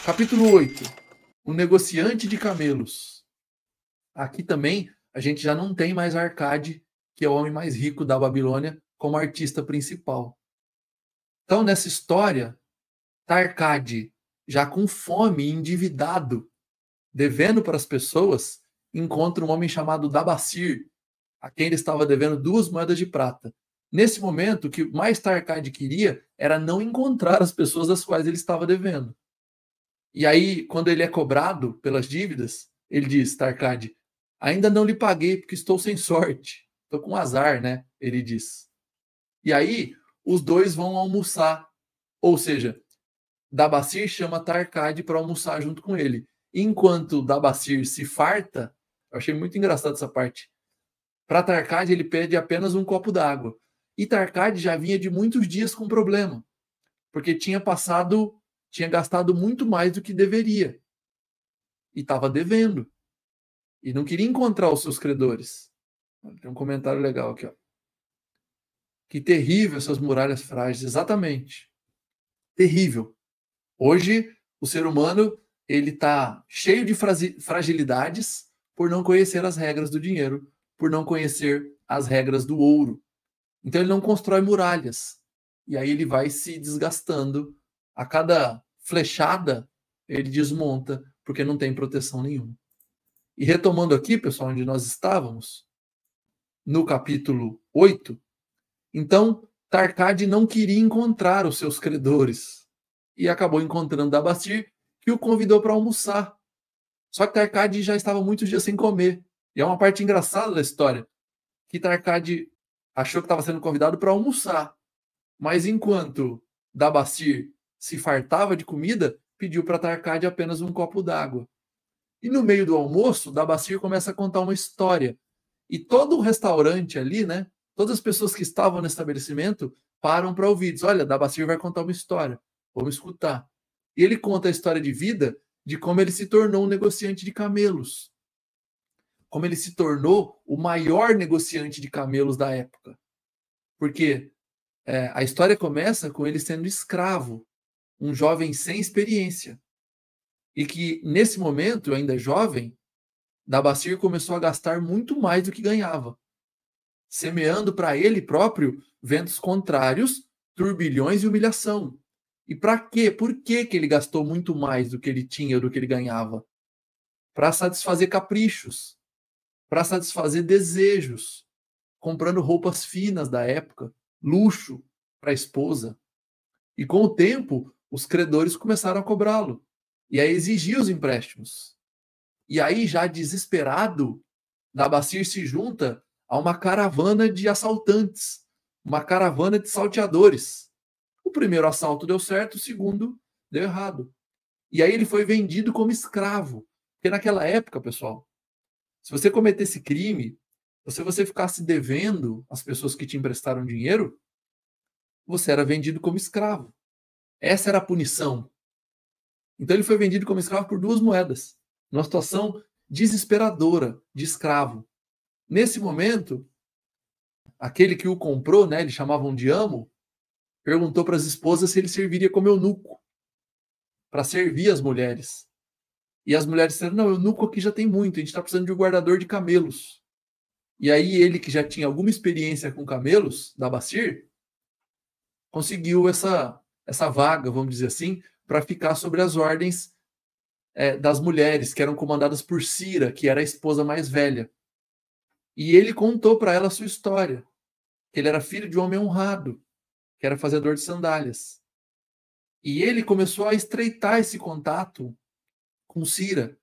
Capítulo 8. O negociante de camelos. Aqui também a gente já não tem mais Arcade, que é o homem mais rico da Babilônia, como artista principal. Então, nessa história, tá Arcade, já com fome, endividado, devendo para as pessoas, encontra um homem chamado Dabacir, a quem ele estava devendo 2 moedas de prata. Nesse momento, o que mais Tarcade queria era não encontrar as pessoas às quais ele estava devendo. E aí, quando ele é cobrado pelas dívidas, ele diz, Tarcade, ainda não lhe paguei porque estou sem sorte. Estou com azar, né? Ele diz. E aí, os dois vão almoçar. Ou seja, Dabacir chama Tarcade para almoçar junto com ele. Enquanto Dabacir se farta, eu achei muito engraçado essa parte. Para Tarcade, ele pede apenas um copo d'água. E Tarcade já vinha de muitos dias com problema, porque tinha gastado muito mais do que deveria. E estava devendo. E não queria encontrar os seus credores. Tem um comentário legal aqui, ó. Que terrível essas muralhas frágeis. Exatamente. Terrível. Hoje, o ser humano ele está cheio de fragilidades por não conhecer as regras do dinheiro, por não conhecer as regras do ouro. Então ele não constrói muralhas. E aí ele vai se desgastando. A cada flechada, ele desmonta, porque não tem proteção nenhuma. E retomando aqui, pessoal, onde nós estávamos, no capítulo 8, então Tarcade não queria encontrar os seus credores e acabou encontrando Dabacir, que o convidou para almoçar. Só que Tarcade já estava muitos dias sem comer. E é uma parte engraçada da história, que Tarcade achou que estava sendo convidado para almoçar, mas enquanto Dabacir se fartava de comida, pediu para Tarcade apenas um copo d'água. E no meio do almoço, Dabacir começa a contar uma história. E todo o restaurante ali, né? Todas as pessoas que estavam no estabelecimento param para ouvir. Diz, olha, Dabacir vai contar uma história. Vamos escutar. E ele conta a história de vida de como ele se tornou um negociante de camelos. Como ele se tornou o maior negociante de camelos da época. Porque a história começa com ele sendo escravo, um jovem sem experiência. E que, nesse momento, ainda jovem, Dabacir começou a gastar muito mais do que ganhava, semeando para ele próprio ventos contrários, turbilhões e humilhação. E para quê? Por que ele gastou muito mais do que ele tinha, do que ele ganhava? Para satisfazer caprichos, para satisfazer desejos, comprando roupas finas da época, luxo para a esposa. E com o tempo, os credores começaram a cobrá-lo e a exigir os empréstimos. E aí, já desesperado, Dabacir se junta a uma caravana de assaltantes, uma caravana de salteadores. O primeiro assalto deu certo, o segundo deu errado. E aí ele foi vendido como escravo. Porque naquela época, pessoal, se você cometesse crime, se você ficasse devendo às pessoas que te emprestaram dinheiro, você era vendido como escravo. Essa era a punição. Então ele foi vendido como escravo por 2 moedas. Numa situação desesperadora de escravo. Nesse momento, aquele que o comprou, né, eles chamavam de amo, perguntou para as esposas se ele serviria como eunuco, para servir as mulheres. E as mulheres disseram, não, eunuco aqui já tem muito, a gente está precisando de um guardador de camelos. E aí ele, que já tinha alguma experiência com camelos, Dabacir, conseguiu essa vaga, vamos dizer assim, para ficar sobre as ordens das mulheres, que eram comandadas por Cira, que era a esposa mais velha. E ele contou para ela a sua história, que ele era filho de um homem honrado, que era fazedor de sandálias. E ele começou a estreitar esse contato com Cira,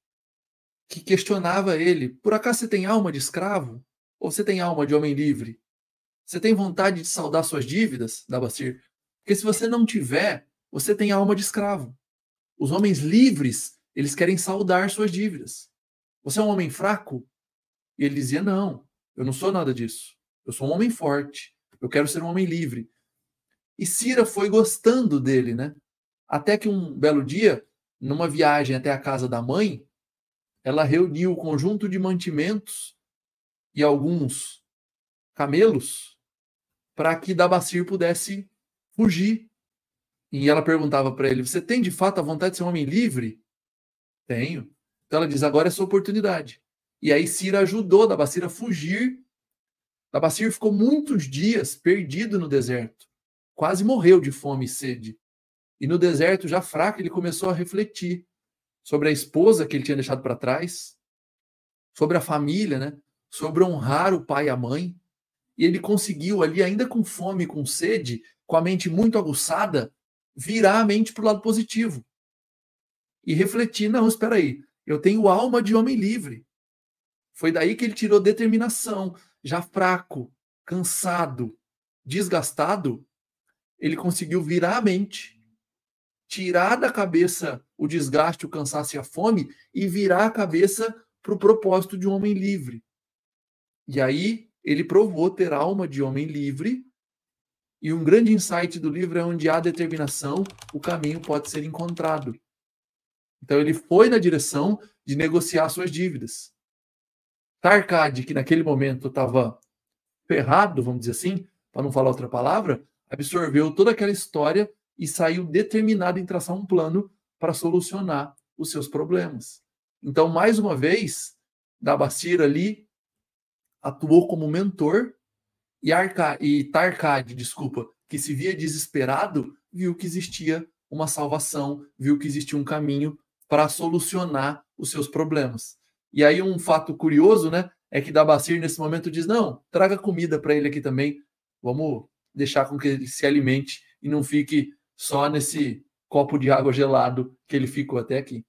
que questionava ele, por acaso você tem alma de escravo? Ou você tem alma de homem livre? Você tem vontade de saldar suas dívidas, Dabacir? Porque se você não tiver, você tem alma de escravo. Os homens livres, eles querem saldar suas dívidas. Você é um homem fraco? E ele dizia, não, eu não sou nada disso. Eu sou um homem forte. Eu quero ser um homem livre. E Cira foi gostando dele, né? Até que um belo dia, numa viagem até a casa da mãe, ela reuniu o conjunto de mantimentos e alguns camelos para que Dabacir pudesse fugir. E ela perguntava para ele: você tem de fato a vontade de ser um homem livre? Tenho. Então ela diz: agora é sua oportunidade. E aí Cira ajudou Dabacir a fugir. Dabacir ficou muitos dias perdido no deserto. Quase morreu de fome e sede. E no deserto, já fraco, ele começou a refletir sobre a esposa que ele tinha deixado para trás, sobre a família, né? Sobre honrar o pai e a mãe. E ele conseguiu ali, ainda com fome, com sede, com a mente muito aguçada, virar a mente para o lado positivo. E refletir: não, espera aí, eu tenho alma de homem livre. Foi daí que ele tirou determinação. Já fraco, cansado, desgastado, ele conseguiu virar a mente, tirar da cabeça o desgaste, o cansaço e a fome e virar a cabeça para o propósito de um homem livre. E aí ele provou ter alma de homem livre. E um grande insight do livro é: onde há determinação, o caminho pode ser encontrado. Então ele foi na direção de negociar suas dívidas. Tarcade, que naquele momento estava ferrado, vamos dizer assim, para não falar outra palavra, absorveu toda aquela história e saiu determinado em traçar um plano para solucionar os seus problemas. Então, mais uma vez, Dabacir ali atuou como mentor e Tarcade, que se via desesperado, viu que existia uma salvação, viu que existia um caminho para solucionar os seus problemas. E aí um fato curioso, né, é que Dabacir nesse momento diz: não, traga comida para ele aqui também, vamos deixar com que ele se alimente e não fique só nesse copo de água gelado que ele ficou até aqui.